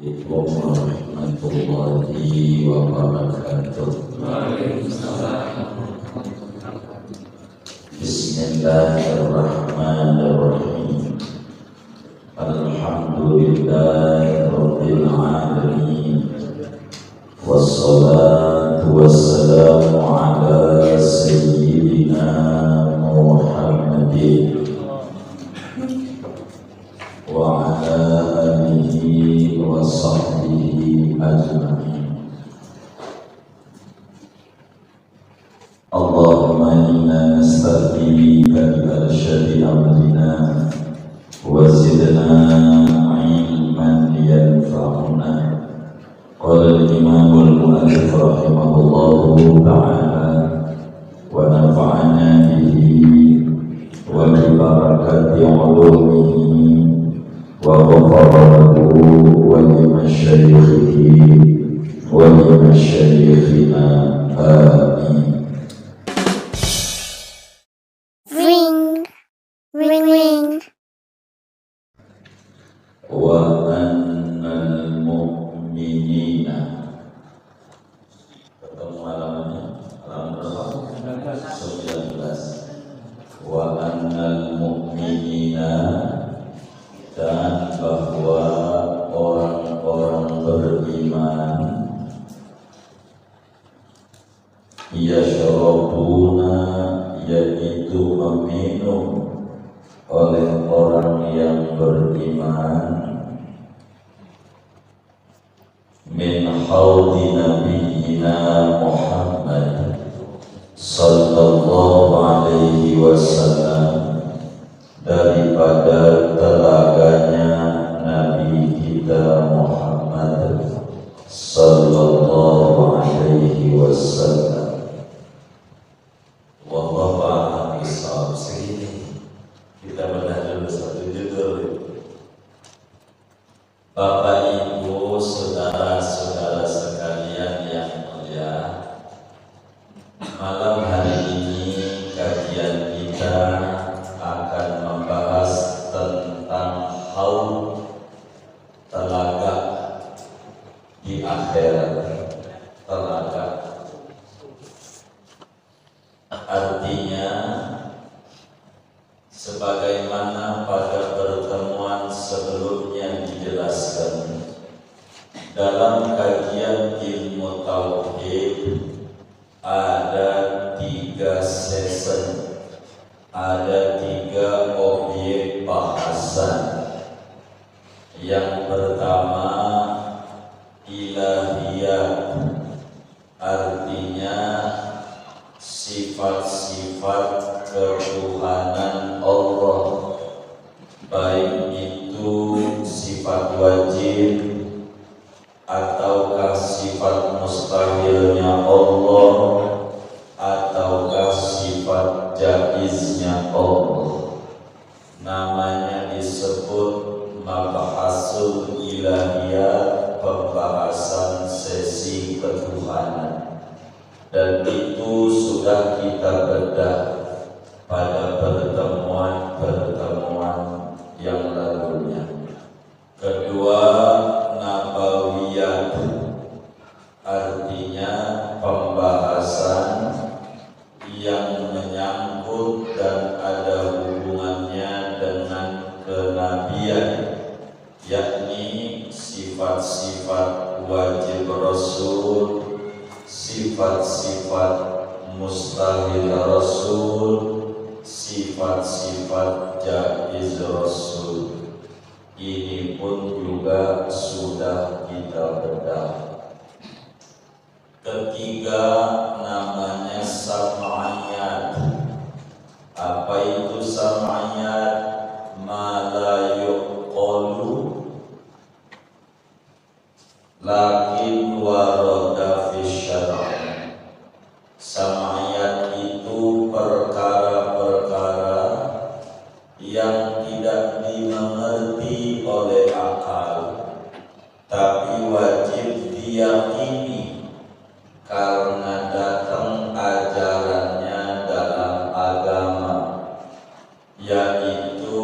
warahmatullahi wabarakatuh. Bismillahirrahmanirrahim. Alhamdulillahi rabbil alamin. Wassalatu wassalamu ala sayyidina Muhammadin wa ala alihi wa sahbihi ajma'in. Allahumma inna nasta'dika bi arsyadi amrina wa zidna ilman yanfa'una. Qala al-imam al-mu'allif rahimahullahu ta'ala wa nafa'ana bihi wa bi barakati 'ulumihi wa ghafara lahu wa li masyayikhihi wa li masyayikhina amin. Ring, ring, ring. Wa annal mu'minina. Ketemu halamannya, halaman berapa? 19. Wa annal mu'minina, dan bahwa orang-orang beriman yashrabuna, yaitu meminum oleh orang yang beriman min haudi nabiyyina Muhammad sallallahu alaihi wasallam, daripada telaganya Nabi kita Muhammad sallallahu alaihi wasallam. Wallahu a'lam bishawab. Segini kita bedah dulu satu judul. Bapak Ibu, saudara-saudara sekalian yang mulia, malam hari ini kajian kita akan membahas tentang haud, telaga di akhirat. Telaga artinya, sebagaimana pada pertemuan sebelumnya dijelaskan, dalam kajian ilmu tauhid ada 3 season, ada 3 objek bahasan. Yang pertama ilahiyat, artinya sifat-sifat ketuhanan Allah, baik itu sifat wajib ataukah sifat mustahilnya Allah ataukah sifat jaiznya Allah. Namanya disebut mabahasul ilahiyat, pembahasan sesi ketuhanan, dan itu sudah kita bedah pada pertemuan-pertemuan yang lalunya. Kedua, nabawiyat, artinya pembahasan yang menyangkut dan ada hubungannya dengan kenabian, yakni sifat-sifat wajib Rasul, sifat-sifat mustahil Rasul, sifat-sifat jaiz Rasul. Ini pun juga sudah kita bedah. Ketiga, namanya sam'iyat. Apa itu sam'iyat? Ma la yuqalu lakin warada fi syar'i. Sam'iyat itu perkara-perkara yang tidak dimengerti oleh akal, tapi wajib diyakini karena datang ajarannya dalam agama, yaitu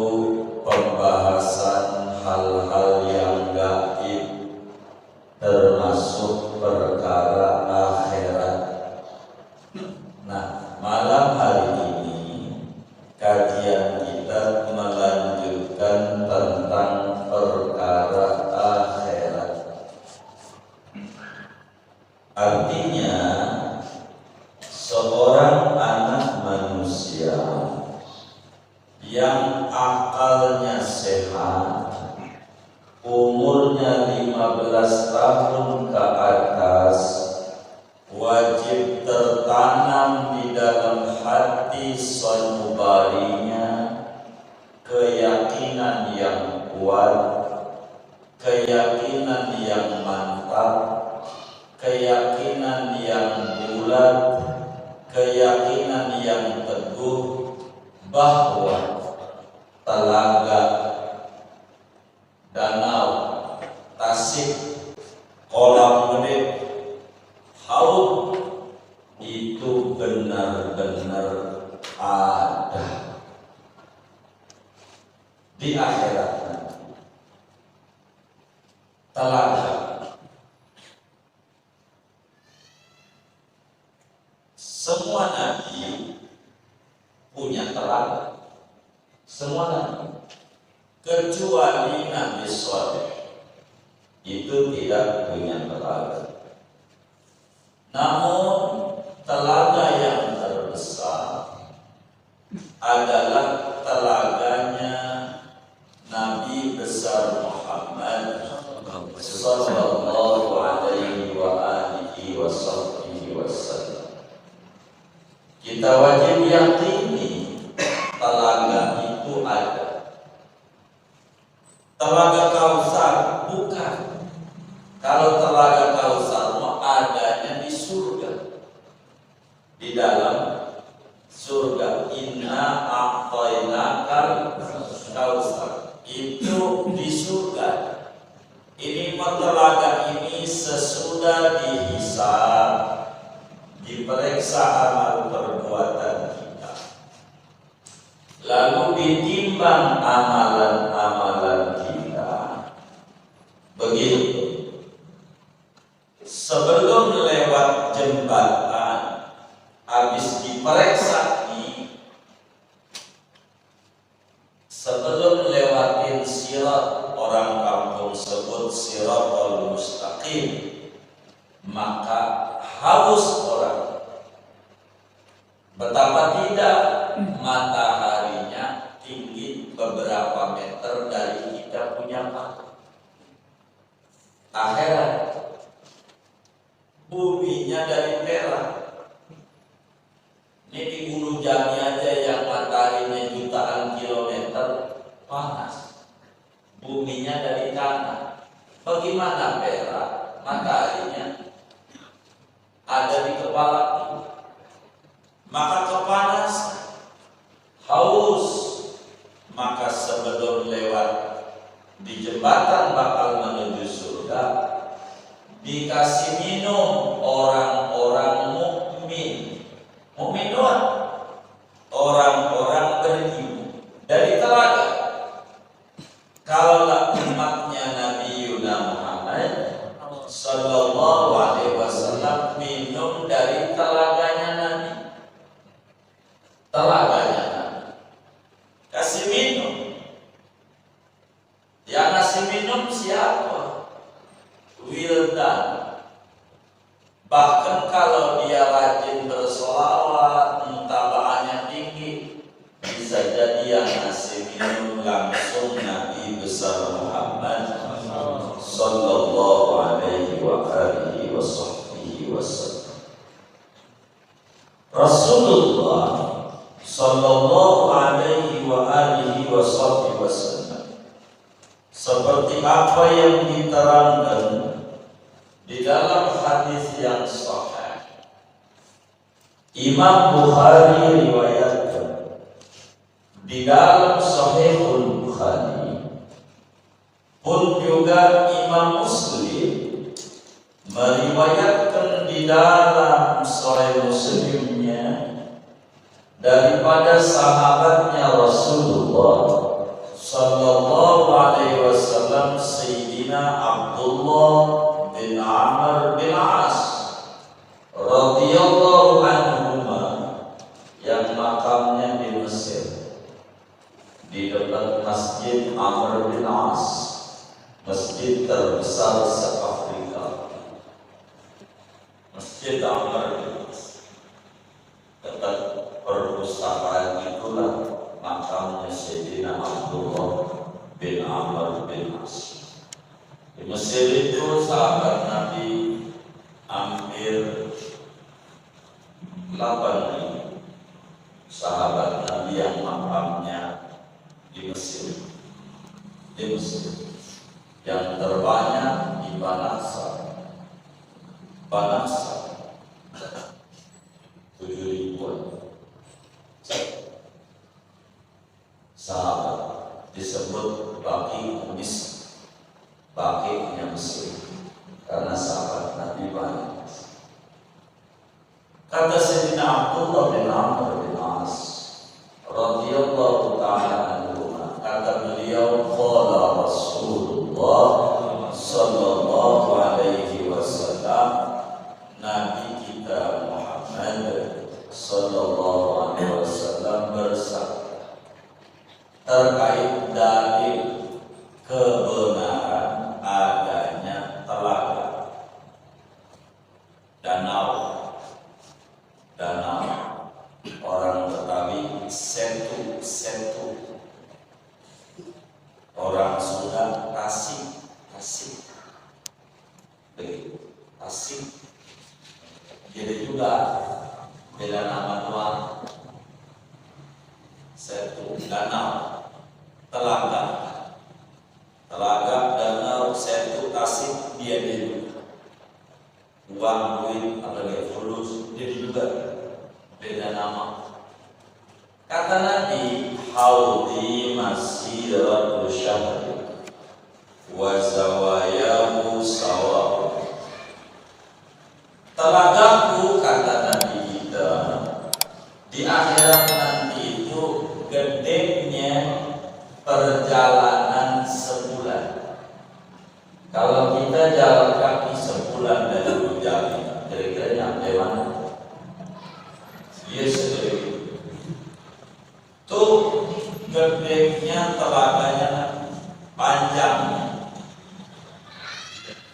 pembahasan hal-hal yang gaib termasuk perkara akhirat. Nah, malam hari ini kajian kita melanjutkan tentang perkara akhirat. Artinya seorang anak manusia yang akalnya sehat, umurnya 15 tahun ke atas, wajib tertanam di dalam hati sanubarinya keyakinan yang kuat, keyakinan yang mantap, keyakinan yang bulat, keyakinan yang teguh bahwa telaga, danau, tasik, kolam gede, haud itu benar-benar ada di akhirat nanti. Telaga, semua nabi punya telaga, semua nabi kecuali Nabi Shaleh itu tidak punya telaga. Namun telaga yang terbesar adalah telaganya Nabi besar Muhammad sallallahu alaihi wa alihi wasallam. Kita wajib yakini telaga itu ada. Telaga Kausar bukan. Kalau telaga Kausar adanya di surga, di dalam surga. Inna a'tainakal Kausar, itu di surga. Ini telaga ini sesudah dihisab, diperiksa amal perbuatan kita, lalu ditimbang amalan-amalan kita. Begitu. Sebelum lewat jembatan, habis diperiksa nih, sebelum lewatin sirat, orang kampung sebut siratal mustaqim, maka haus orang. Betapa tidak, mataharinya tinggi beberapa meter dari kita punya mata. Akhirat, buminya dari perak. Ini di Gunung Jami aja yang mataharinya jutaan kilometer panas, buminya dari tanah. Bagaimana perak? Mataharinya ada di kepala kita. Maka kepanasan, haus, maka sebelum lewat di jembatan bakal menuju surga, dikasih minum orang-orang mukmin. Mukmin doang, orang-orang beriman dari telaga. Kalau umatnya Nabi Muhammad sallallahu alaihi wasallam minum dari telaganya Nabi. Telaganya Nabi kasih minum. Yang ngasih minum siapa? Wildan. Bahkan kalau dia rajin bersolawat, mutabaannya tinggi, bisa jadi yang ngasih minum langsung Nabi besar Muhammad sallallahu alaihi wa alihi wasallam. Rasulullah sallallahu alaihi wa alihi wasallam seperti apa yang diterangkan di dalam hadis yang sahih. Imam Bukhari riwayatkan di dalam Sahihul Bukhari, pun juga Imam Muslim meriwayatkan di dalam Sahih Muslimnya daripada sahabatnya Rasulullah sallallahu alaihi wasallam, Sayyidina Abdullah bin terbesar se-Afrika, Masjid Amr bin As. Dekat perpustakaan itulah makamnya Sayyidina Abdullah bin Amr bin As. Di Mesir itu sahabat Nabi hampir 8.000 sahabat Nabi yang makamnya di Mesir. Yang terbanyak di Banasa 7.000-an sahabat, disebut Baqi-nya Mesir karena sahabat Nabi banyak. Kata Sayyidina Abdullah bin Amr bin As radhiyallahu ta'ala anhu, kata beliau, qala Rasulullah sallallahu alaihi wasallam, Nabi kita Muhammad sallallahu alaihi wasallam bersabda terkait dalil kebenaran adanya telaga, danau, orang Betawi sentu, orang Sunda tasik, begitu, tasik. Jadi juga beda nama doang, sentu, danau, telaga, danau, sentu, tasik, dia juga uang, duit, apalagi fulus, dia juga beda nama. Kata Nabi, haudi masiratu syahri wa zawayahu sawa. Telagaku, kata Nabi kita, di akhirat nanti itu gedenya perjalanan sebulan. Kalau kita jalan kaki sebulan dari Bujali, kira-kira nyampe mana? Yes, tuh gedenya telaganya panjangnya.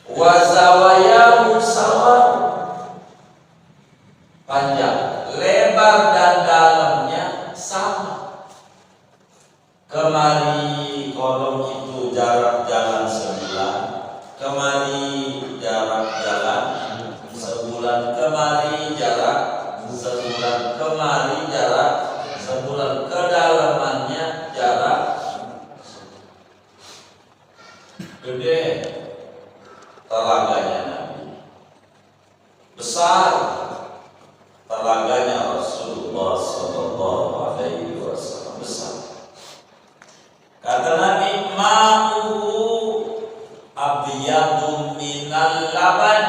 Wazawayahu sawar, panjang, lebar dan dalamnya sama. Kemari kolom itu jarak jalan sebulan, kemari jarak jalan sebulan, kemari jarak sebulan, kemari jarak sebulan, kedalamannya jarak gede. Telaganya Nabi besar, telaganya Rasulullah sallallahu alaihi wasallam besar. Kata Nabi, ma'uhu abyadu minal laban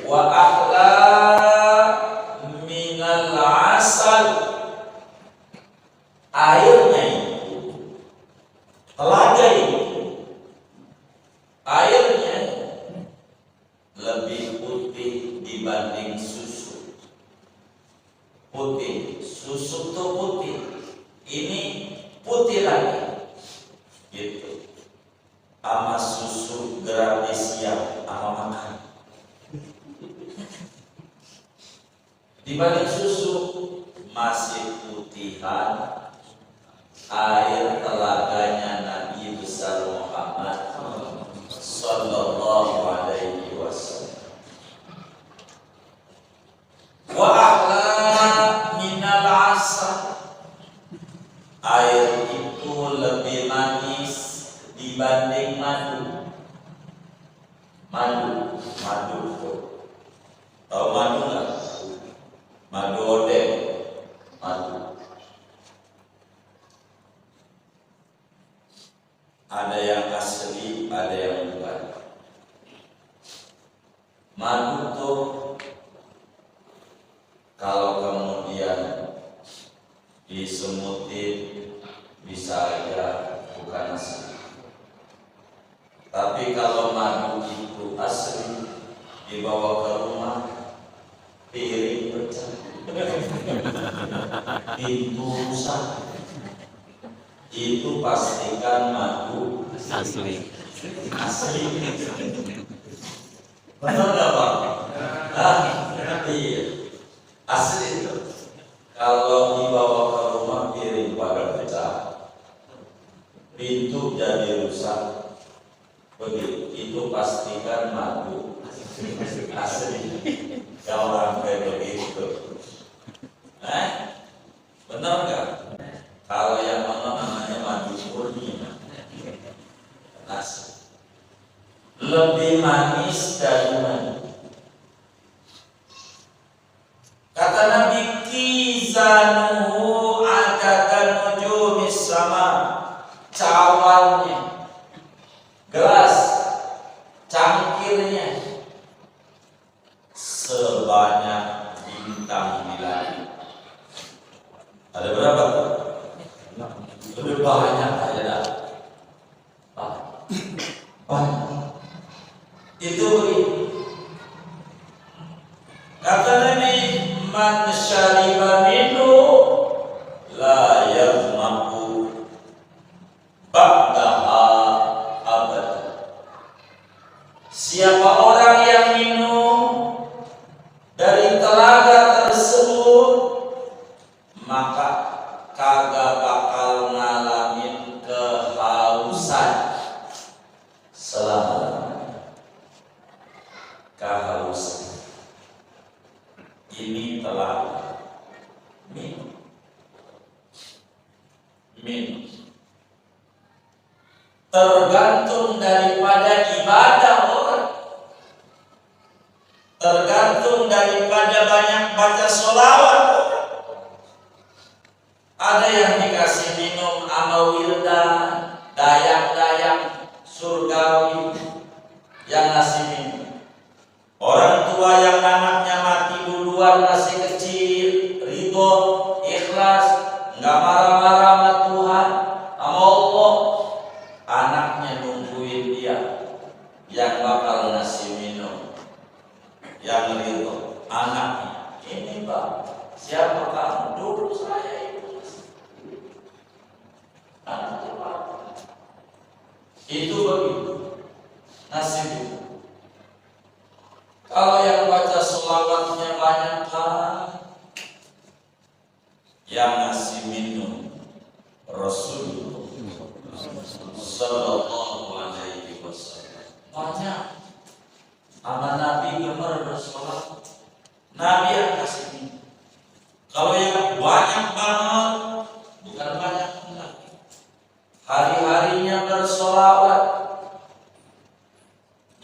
wa ahla minal asal. Airnya itu, telaga itu, airnya lebih putih dibanding susu. Putih, susu itu putih, ini putih lagi, gitu. Ama susu gratis siap, ama makan. Dibanding susu masih putihan air telaganya Nabi besar Muhammad sallallahu alaihi wasallam. Wa ahla minal asal, air itu lebih manis dibanding madu. Madu, tahu madu nggak? Madu odeng, madu. Ada yang asli, ada yang bukan. Madu tuh kalau kemudian disemutin bisa aja bukan asli. Tapi kalau madu itu asli, dibawa ke rumah, piring pecah, pintu rusak, itu pastikan madu asli. Asli. Benar nggak Pak? Iya. Asli itu. Kalau dibawa ke rumah piring pada pecah, pintu jadi rusak, begitu itu pastikan madu. Asli. Kalau orang kayak begitu, benar nggak? Kalau yang mana namanya madu murni, asli. Lebih manis dari madu. Kata Nabi, kizanuhu adatan nujumis sama, cawannya, gelas, cangkirnya sebanyak bintang di langit. Ada berapa? Lebih banyak aja dah. Banyak. Itu begini. Kata Nabi, man syariba minhu la yazma'u ba'daha abad. Siapa orang yang minum dari telaga tersebut, maka kagak bakal ngalamin kehausan selama-lamanya. Kehausan ini telah minum. Tergantung daripada ibadah orang, tergantung daripada banyak baca sholawat orang. Ada yang dikasih minum ama wildan, dayak-dayak surgawi yang ngasih minum. Orang tua yang anaknya mati duluan masih kecil, ridho, ikhlas, nggak marah-marah sama Tuhan, sama Allah. Anaknya nungguin dia yang bakal ngasih minum, yang ridho. Anaknya, ini Pak, siapa kamu? Dulu saya itu. Anaknya Pak. Itu begitu nasib itu. Kalau yang baca sholawatnya banyak kan, yang ngasih minum Rasulullah Sallallahu Alaihi Wasallam banyak. Sama Nabi gemar bersolawat, Nabi yang kasih minum. Kalau yang banyak banget, bukan banyak lagi, hari-harinya bersolawat,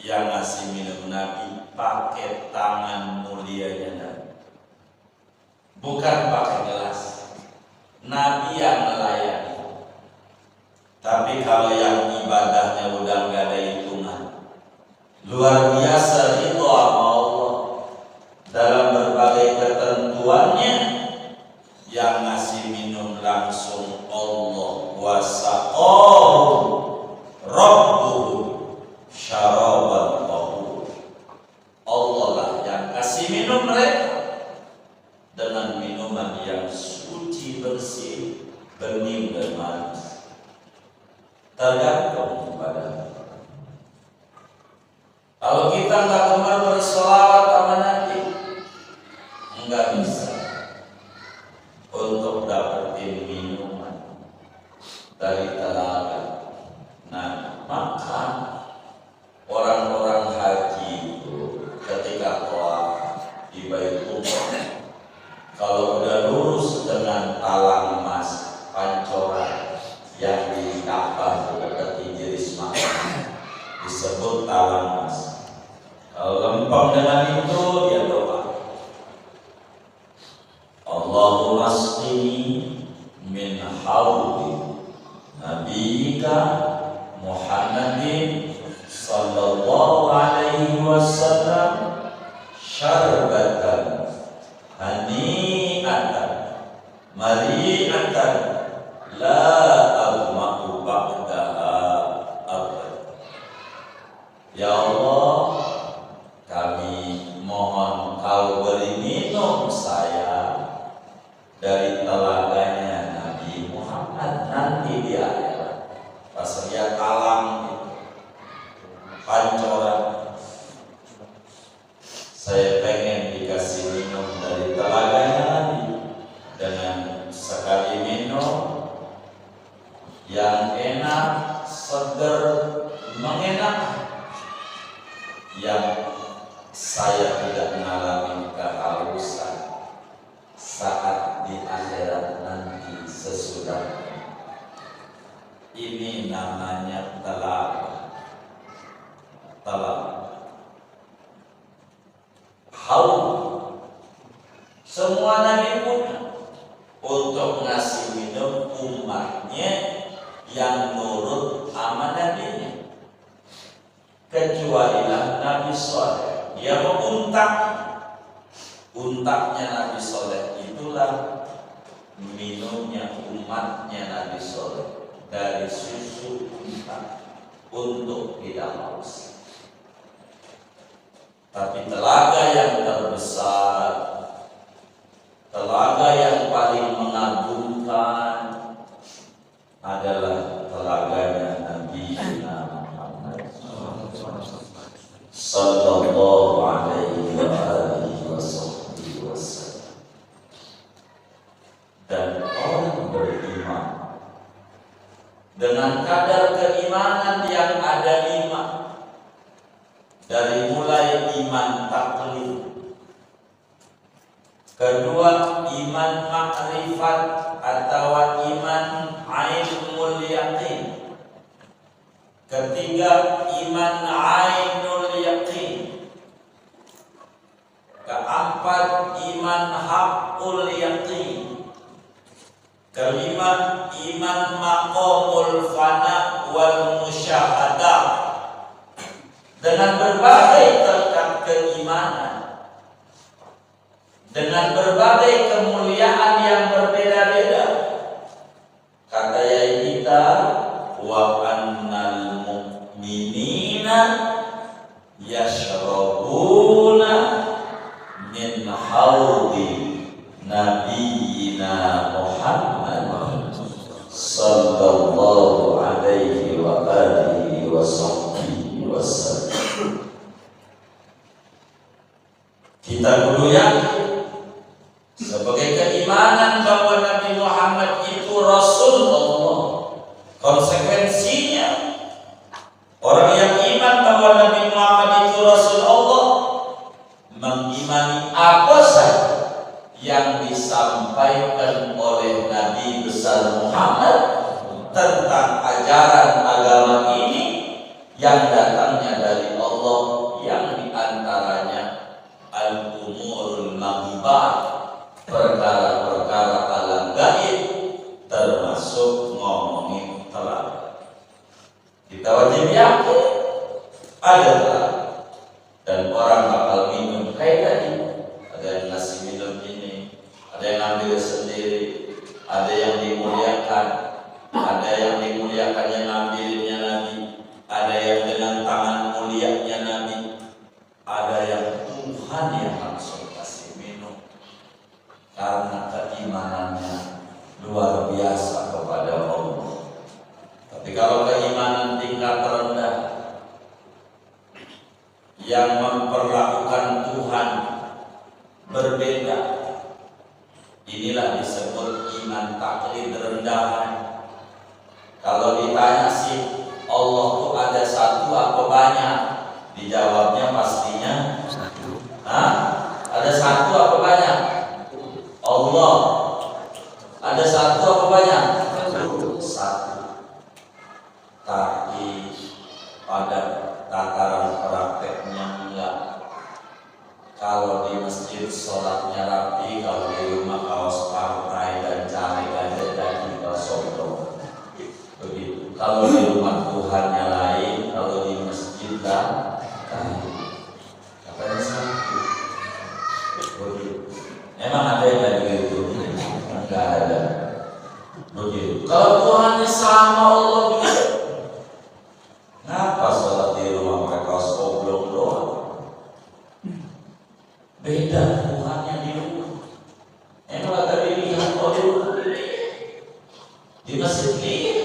yang ngasih minum Nabi pakai tangan mulianya Nabi, bukan pakai gelas. Nabi yang melayani. Tapi kalau yang ibadahnya udah nggak ada hitungan, luar biasa itu sama Allah dalam berbagai ketentuannya, yang ngasih minum langsung Allah. Wasaqahu rabbuhu syaraban tahur. Allah lah yang kasih minum mereka dengan minuman yang suci, bersih, bening dan manis. Tergantung kepada. Kalau kita nggak gemar bersolawat sama Nabi, nggak bisa untuk dapetin minuman dari telaga. Nah, maka orang-orang haji itu ketika tawaf di Baitullah, kalau udah lurus dengan talang emas pancoran yang di Ka'bah dekat Idris Makkah disebut talang emas. Kalau lempeng dengan itu dia doa, Allahumma asqini min haudi nabiyika Muhammadin sallallahu alaihi wasallam syarbatan hani'atan mari'atan la azma'u ba'daha abad. Ya Allah, kami mohon yang saya tidak mengalami kehausan saat di akhirat nanti sesudah. Ini namanya telaga. Haul. Semua nabi punya untuk ngasih minum umatnya yang nurut sama nabinya. Kecuali Nabi Soleh, dia mau untaknya Nabi Soleh itulah minumnya umatnya Nabi Soleh dari susu unta untuk tidak haus. Tapi telaga yang terbesar, telaga yang paling mengagumkan adalah telaganya Nabi Muhammad sallallahu alaihi wasallam. Dan orang beriman dengan kadar keimanan yang ada 5, dari mulai iman taklid, kedua iman makrifat atau iman ainul yaqin, ketiga iman ainul yaqin, keempat iman haqqul yaqin, kelima iman maqamul fana wal musyahadah. Dengan berbagai tingkat keimanan, dengan berbagai kemuliaan yang berbeda-beda, kata yai kita, wa annal mu'minina yashrabuna min haudi nabiyina Muhammad sallallahu alaihi wa alihi wa sahbihi wasallam. Kita kudu yakin sebagai keimanan bahwa Nabi Muhammad itu Rasulullah. Konsekuensinya, orang yang iman bahwa Nabi Muhammad itu Rasulullah mengimani apa saja yang disampaikan oleh Nabi besar Muhammad tentang ajaran agama ini yang datangnya dari Allah, yang diantaranya al-umurul maghibah, perkara-perkara alam gaib, termasuk ngomongin telaga. Kita wajib yakin ada telaga, dan orang bakal minum kayak tadi. Ada yang ngasih minum ini, ada yang ambil sendiri, ada yang dimuliakan, ada yang dimuliakannya ngambilnya Nabi, ada yang dengan tangan mulianya Nabi, ada yang Tuhan yang langsung kasih minum karena keimanannya luar biasa kepada Allah. Tapi kalau keimanan tingkat rendah yang memperlakukan Tuhan berbeda, inilah disebut iman taklid rendahan. Kalau ditanya sih Allah itu ada satu apa banyak, dijawabnya pastinya satu. Ada satu apa banyak? Allah. Ada satu apa banyak? Satu. Tapi pada tataran prakteknya enggak. Kalau di masjid sholatnya rapi, kalau di rumah kaos partai dan cari gadget dan kita sombong. Begitu. Kalau di rumah Tuhannya lain, kalau di masjid dan katanya satu. Begitu. Emang ada yang kayak begitu? Enggak ada. Begitu. Kalau Tuhannya sama Allah begitu, ngapa sholat di rumah mereka kaos oblong doang? Beda Tuhannya di rumah. Emang ada dilihat Allah di masjid ini,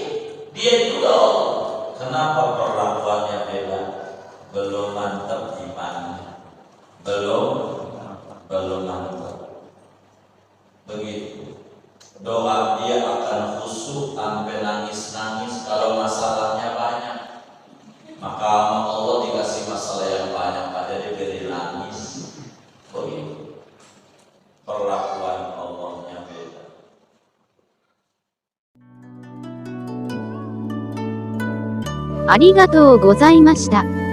dia juga Allah. Kenapa perlakuannya beda? Belum mantap imannya, belum mantap. Begitu. Doa dia akan khusyuk sampai nangis-nangis kalau masalahnya banyak. Maka Allah dikasih masalah yang banyak, ありがとうございました。